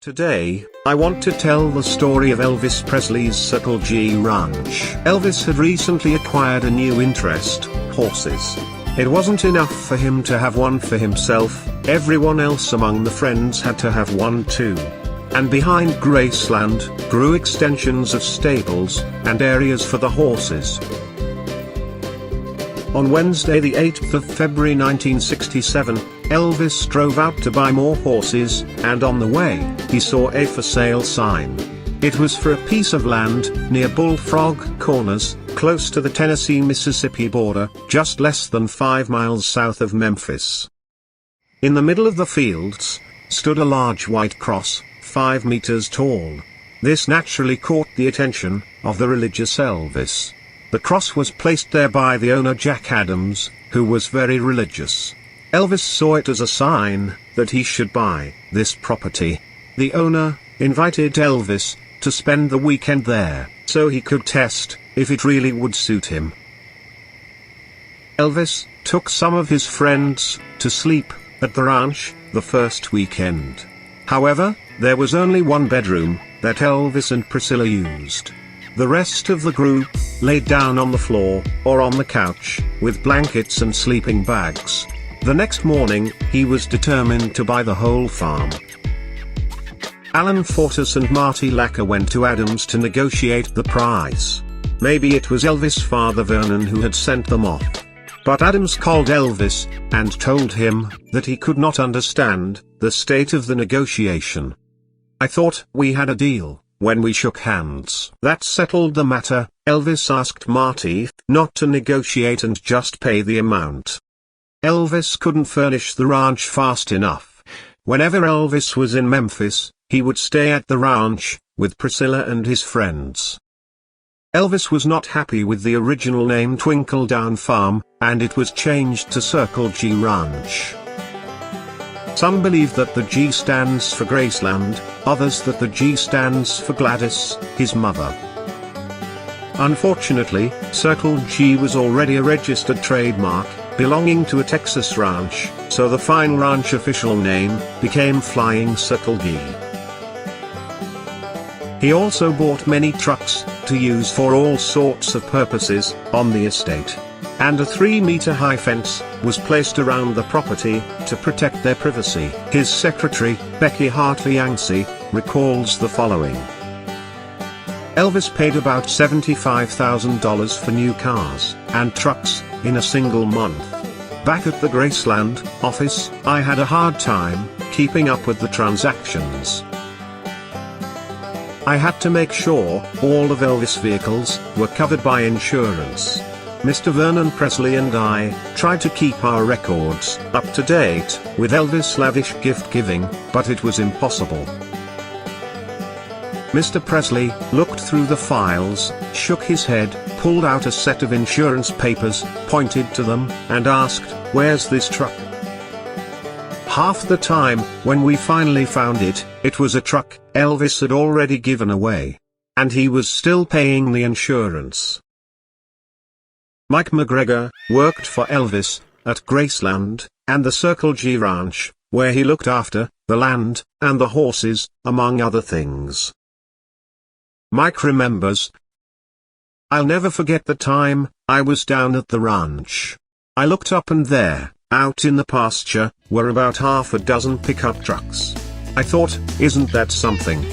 Today, I want to tell the story of Elvis Presley's Circle G Ranch. Elvis had recently acquired a new interest, horses. It wasn't enough for him to have one for himself, everyone else among the friends had to have one too. And behind Graceland, grew extensions of stables, and areas for the horses. On Wednesday the 8th of February 1967, Elvis drove out to buy more horses, and on the way, he saw a for sale sign. It was for a piece of land, near Bullfrog Corners, close to the Tennessee-Mississippi border, just less than 5 miles south of Memphis. In the middle of the fields, stood a large white cross, 5 meters tall. This naturally caught the attention of the religious Elvis. The cross was placed there by the owner Jack Adams, who was very religious. Elvis saw it as a sign that he should buy this property. The owner invited Elvis to spend the weekend there, so he could test if it really would suit him. Elvis took some of his friends to sleep at the ranch the first weekend. However, there was only one bedroom that Elvis and Priscilla used. The rest of the group laid down on the floor, or on the couch, with blankets and sleeping bags. The next morning, he was determined to buy the whole farm. Alan Fortas and Marty Lacker went to Adams to negotiate the price. Maybe it was Elvis' father Vernon who had sent them off. But Adams called Elvis, and told him that he could not understand the state of the negotiation. "I thought we had a deal when we shook hands. That settled the matter," Elvis asked Marty, "not to negotiate and just pay the amount." Elvis couldn't furnish the ranch fast enough. Whenever Elvis was in Memphis, he would stay at the ranch with Priscilla and his friends. Elvis was not happy with the original name Twinkle Down Farm, and it was changed to Circle G Ranch. Some believe that the G stands for Graceland, others that the G stands for Gladys, his mother. Unfortunately, Circle G was already a registered trademark, belonging to a Texas ranch, so the fine ranch official name became Flying Circle G. He also bought many trucks to use for all sorts of purposes on the estate. And a 3-meter-high fence was placed around the property to protect their privacy. His secretary, Becky Hartley Yancey, recalls the following. Elvis paid about $75,000 for new cars and trucks in a single month. Back at the Graceland office, I had a hard time keeping up with the transactions. I had to make sure all of Elvis' vehicles were covered by insurance. Mr. Vernon Presley and I tried to keep our records up to date with Elvis' lavish gift-giving, but it was impossible. Mr. Presley looked through the files, shook his head, pulled out a set of insurance papers, pointed to them, and asked, "Where's this truck?" Half the time, when we finally found it, it was a truck Elvis had already given away. And he was still paying the insurance. Mike McGregor worked for Elvis at Graceland and the Circle G Ranch, where he looked after the land and the horses, among other things. Mike remembers, "I'll never forget the time I was down at the ranch. I looked up and there, out in the pasture, were about half a dozen pickup trucks. I thought, isn't that something?"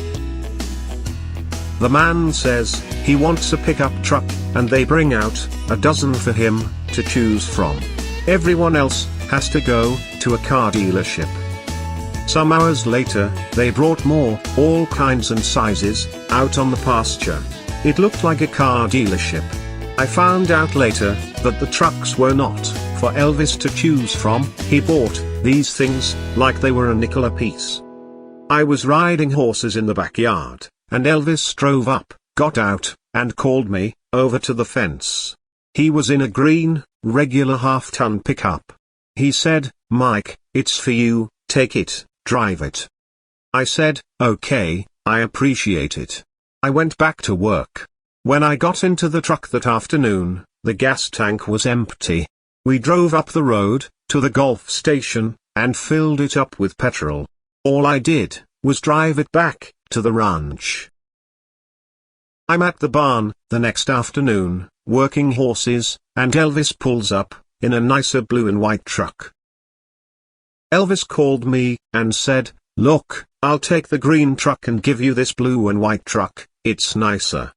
The man says he wants a pickup truck, and they bring out a dozen for him to choose from. Everyone else has to go to a car dealership. Some hours later, they brought more, all kinds and sizes, out on the pasture. It looked like a car dealership. I found out later that the trucks were not for Elvis to choose from. He bought these things like they were a nickel apiece. I was riding horses in the backyard, and Elvis drove up, got out, and called me over to the fence. He was in a green, regular half-ton pickup. He said, "Mike, it's for you, take it, drive it." I said, "Okay, I appreciate it." I went back to work. When I got into the truck that afternoon, the gas tank was empty. We drove up the road to the Gulf station and filled it up with petrol. All I did was drive it back to the ranch. I'm at the barn the next afternoon, working horses, and Elvis pulls up in a nicer blue and white truck. Elvis called me and said, "Look, I'll take the green truck and give you this blue and white truck, it's nicer."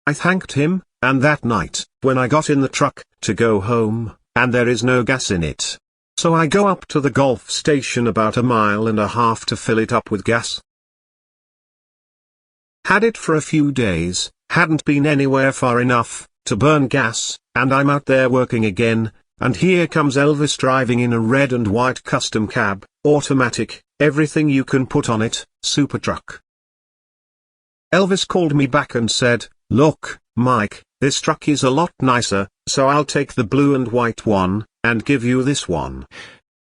I thanked him, and that night, when I got in the truck to go home, and there is no gas in it. So I go up to the Gulf station about 1.5 miles to fill it up with gas. Had it for a few days, hadn't been anywhere far enough to burn gas, and I'm out there working again, and here comes Elvis driving in a red and white custom cab, automatic, everything you can put on it, super truck. Elvis called me back and said, "Look, Mike, this truck is a lot nicer, so I'll take the blue and white one, and give you this one."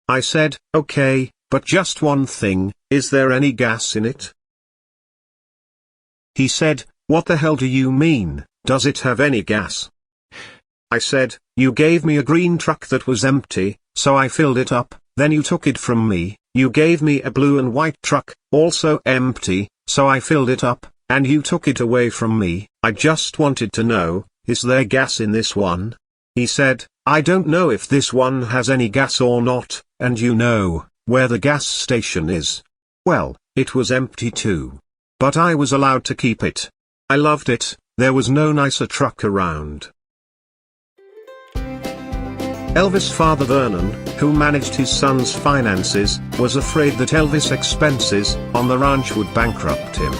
I said, "Okay, but just one thing, is there any gas in it?" He said, "What the hell do you mean, does it have any gas?" I said, "You gave me a green truck that was empty, so I filled it up, then you took it from me, you gave me a blue and white truck, also empty, so I filled it up, and you took it away from me, I just wanted to know, is there gas in this one?" He said, "I don't know if this one has any gas or not, and you know where the gas station is." Well, it was empty too. But I was allowed to keep it. I loved it, there was no nicer truck around. Elvis' father Vernon, who managed his son's finances, was afraid that Elvis' expenses on the ranch would bankrupt him.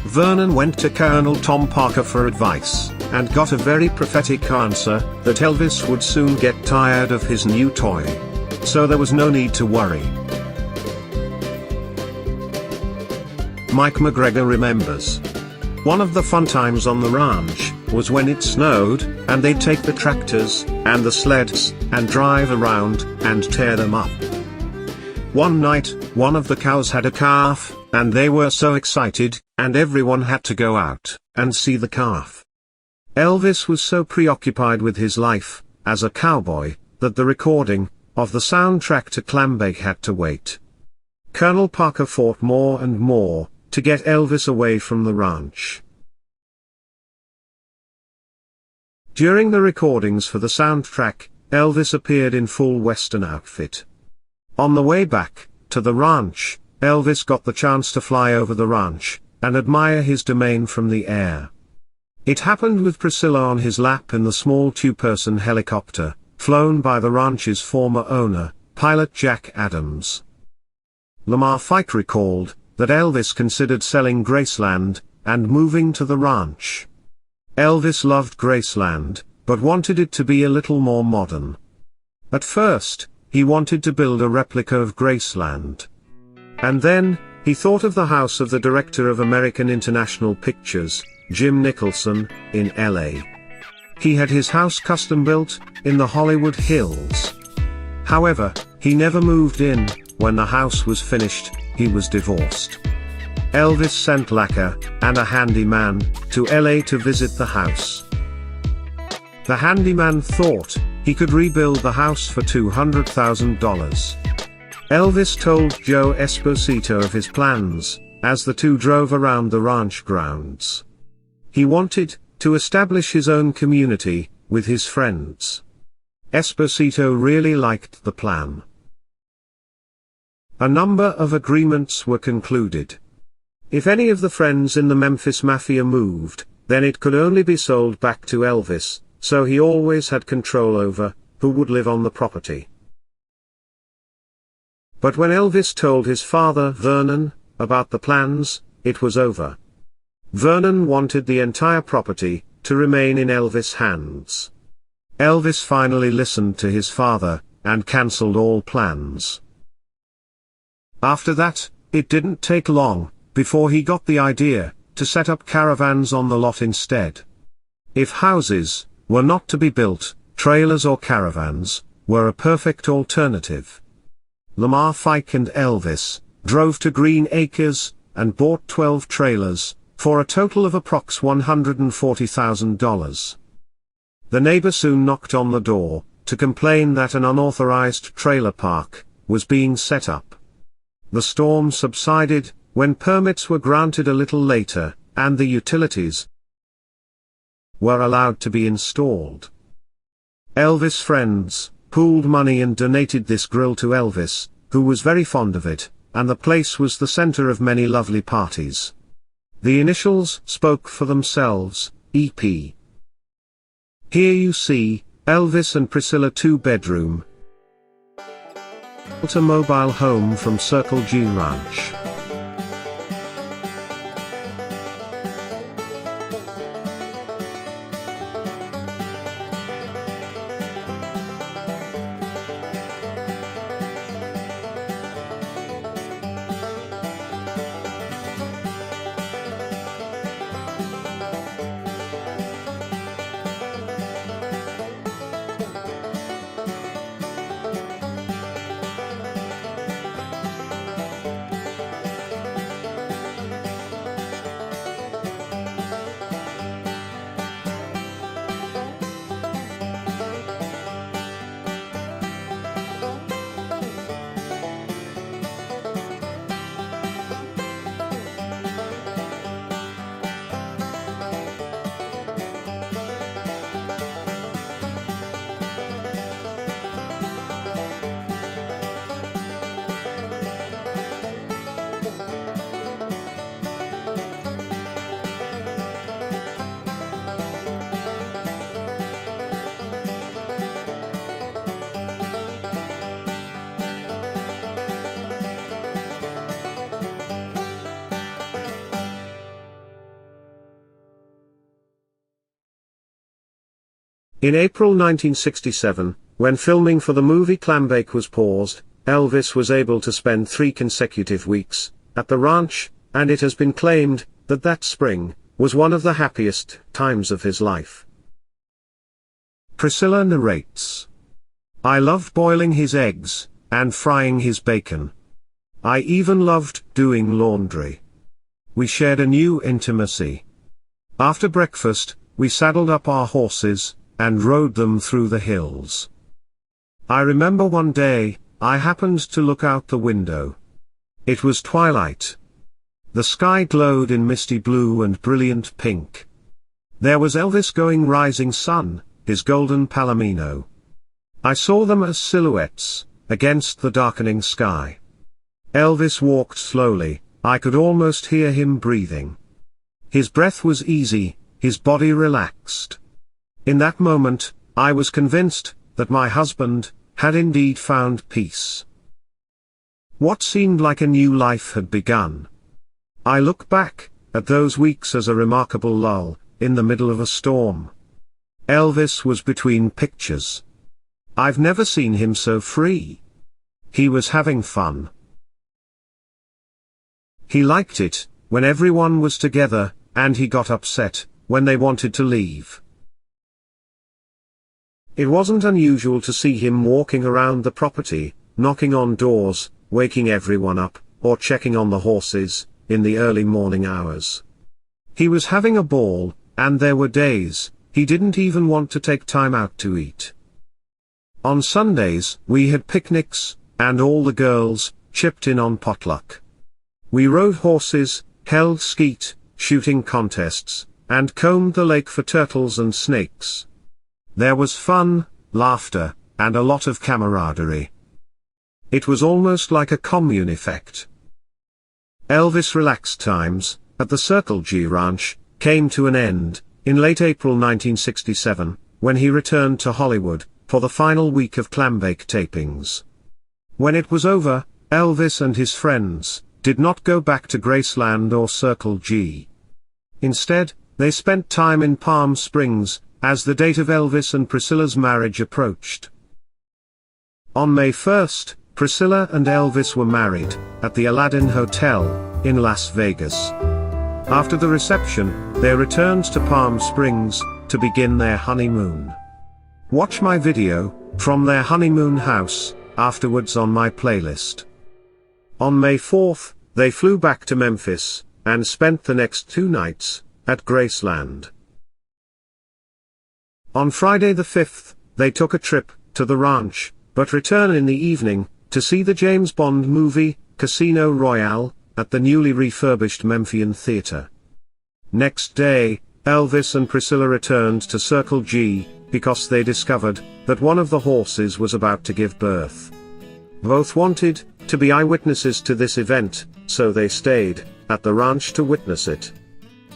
Vernon went to Colonel Tom Parker for advice, and got a very prophetic answer, that Elvis would soon get tired of his new toy. So there was no need to worry. Mike McGregor remembers. One of the fun times on the ranch was when it snowed, and they'd take the tractors and the sleds and drive around and tear them up. One night, one of the cows had a calf, and they were so excited, and everyone had to go out and see the calf. Elvis was so preoccupied with his life as a cowboy that the recording of the soundtrack to Clambake had to wait. Colonel Parker fought more and more to get Elvis away from the ranch. During the recordings for the soundtrack, Elvis appeared in full Western outfit. On the way back to the ranch, Elvis got the chance to fly over the ranch and admire his domain from the air. It happened with Priscilla on his lap in the small two-person helicopter, flown by the ranch's former owner, pilot Jack Adams. Lamar Fike recalled that Elvis considered selling Graceland and moving to the ranch. Elvis loved Graceland, but wanted it to be a little more modern. At first, he wanted to build a replica of Graceland. And then, he thought of the house of the director of American International Pictures, Jim Nicholson, in LA. He had his house custom built in the Hollywood Hills. However, he never moved in. When the house was finished, he was divorced. Elvis sent lacquer and a handyman to LA to visit the house. The handyman thought he could rebuild the house for $200,000. Elvis told Joe Esposito of his plans as the two drove around the ranch grounds. He wanted to establish his own community with his friends. Esposito really liked the plan. A number of agreements were concluded. If any of the friends in the Memphis Mafia moved, then it could only be sold back to Elvis, so he always had control over who would live on the property. But when Elvis told his father Vernon about the plans, it was over. Vernon wanted the entire property to remain in Elvis' hands. Elvis finally listened to his father and cancelled all plans. After that, it didn't take long before he got the idea to set up caravans on the lot instead. If houses were not to be built, trailers or caravans were a perfect alternative. Lamar Fike and Elvis drove to Green Acres and bought 12 trailers for a total of approx $140,000. The neighbor soon knocked on the door to complain that an unauthorized trailer park was being set up. The storm subsided, when permits were granted a little later, and the utilities were allowed to be installed. Elvis' friends pooled money and donated this grill to Elvis, who was very fond of it, and the place was the center of many lovely parties. The initials spoke for themselves, EP. Here you see Elvis and Priscilla 2-bedroom automobile home from Circle G Ranch. In April 1967, when filming for the movie Clambake was paused, Elvis was able to spend 3 consecutive weeks at the ranch, and it has been claimed that that spring was one of the happiest times of his life. Priscilla narrates, "I loved boiling his eggs and frying his bacon. I even loved doing laundry. We shared a new intimacy. After breakfast, we saddled up our horses and rode them through the hills. I remember one day, I happened to look out the window. It was twilight. The sky glowed in misty blue and brilliant pink. There was Elvis going rising sun, his golden palomino. I saw them as silhouettes, against the darkening sky. Elvis walked slowly, I could almost hear him breathing. His breath was easy, his body relaxed. In that moment, I was convinced that my husband had indeed found peace. What seemed like a new life had begun. I look back at those weeks as a remarkable lull in the middle of a storm. Elvis was between pictures. I've never seen him so free. He was having fun. He liked it when everyone was together, and he got upset when they wanted to leave. It wasn't unusual to see him walking around the property, knocking on doors, waking everyone up, or checking on the horses, in the early morning hours. He was having a ball, and there were days he didn't even want to take time out to eat. On Sundays, we had picnics, and all the girls chipped in on potluck. We rode horses, held skeet shooting contests, and combed the lake for turtles and snakes. There was fun, laughter, and a lot of camaraderie. It was almost like a commune effect. Elvis' relaxed times at the Circle G Ranch came to an end in late April 1967, when he returned to Hollywood for the final week of Clambake tapings. When it was over, Elvis and his friends did not go back to Graceland or Circle G. Instead, they spent time in Palm Springs as the date of Elvis and Priscilla's marriage approached. On May 1st, Priscilla and Elvis were married at the Aladdin Hotel in Las Vegas. After the reception, they returned to Palm Springs to begin their honeymoon. Watch my video from their honeymoon house afterwards on my playlist. On May 4th, they flew back to Memphis and spent the next 2 nights at Graceland. On Friday the 5th, they took a trip to the ranch, but returned in the evening to see the James Bond movie, Casino Royale, at the newly refurbished Memphian Theatre. Next day, Elvis and Priscilla returned to Circle G, because they discovered that one of the horses was about to give birth. Both wanted to be eyewitnesses to this event, so they stayed at the ranch to witness it.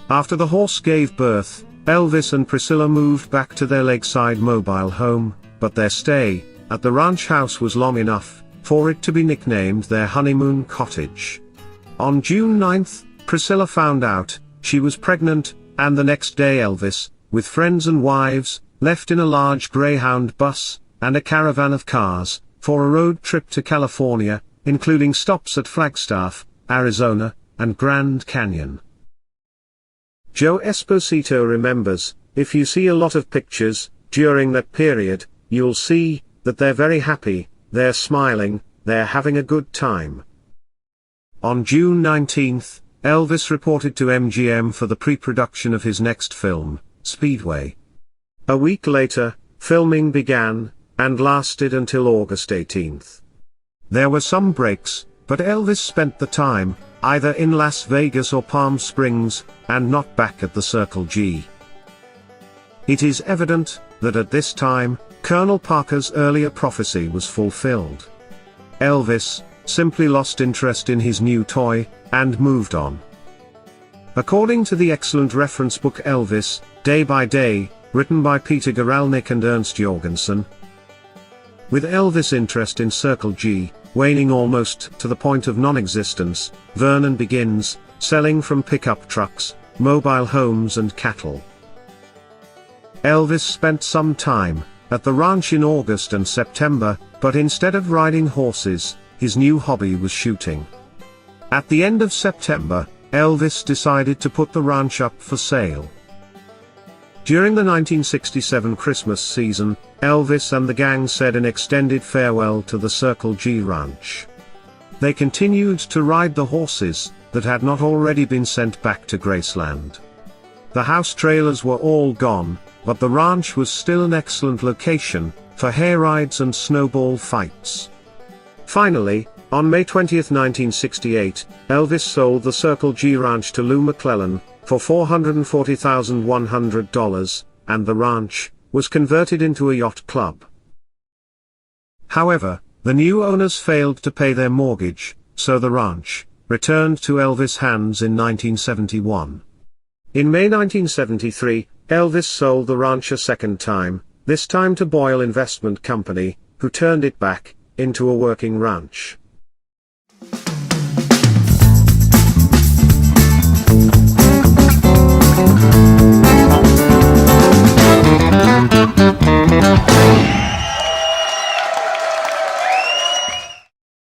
After the horse gave birth, Elvis and Priscilla moved back to their lakeside mobile home, but their stay at the ranch house was long enough for it to be nicknamed their honeymoon cottage. On June 9th, Priscilla found out she was pregnant, and the next day Elvis, with friends and wives, left in a large Greyhound bus and a caravan of cars for a road trip to California, including stops at Flagstaff, Arizona, and Grand Canyon. Joe Esposito remembers, "If you see a lot of pictures during that period, you'll see that they're very happy, they're smiling, they're having a good time." On June 19th, Elvis reported to MGM for the pre-production of his next film, Speedway. A week later, filming began, and lasted until August 18th. There were some breaks, but Elvis spent the time either in Las Vegas or Palm Springs, and not back at the Circle G. It is evident that at this time, Colonel Parker's earlier prophecy was fulfilled. Elvis simply lost interest in his new toy, and moved on. According to the excellent reference book Elvis, Day by Day, written by Peter Guralnick and Ernst Jorgensen, with Elvis' interest in Circle G waning almost to the point of non-existence, Vernon begins selling from pickup trucks, mobile homes and cattle. Elvis spent some time at the ranch in August and September, but instead of riding horses, his new hobby was shooting. At the end of September, Elvis decided to put the ranch up for sale. During the 1967 Christmas season, Elvis and the gang said an extended farewell to the Circle G ranch. They continued to ride the horses that had not already been sent back to Graceland. The house trailers were all gone, but the ranch was still an excellent location for hayrides and snowball fights. Finally, on May 20, 1968, Elvis sold the Circle G ranch to Lou McClellan for $440,100, and the ranch was converted into a yacht club. However, the new owners failed to pay their mortgage, so the ranch returned to Elvis' hands in 1971. In May 1973, Elvis sold the ranch a second time, this time to Boyle Investment Company, who turned it back into a working ranch.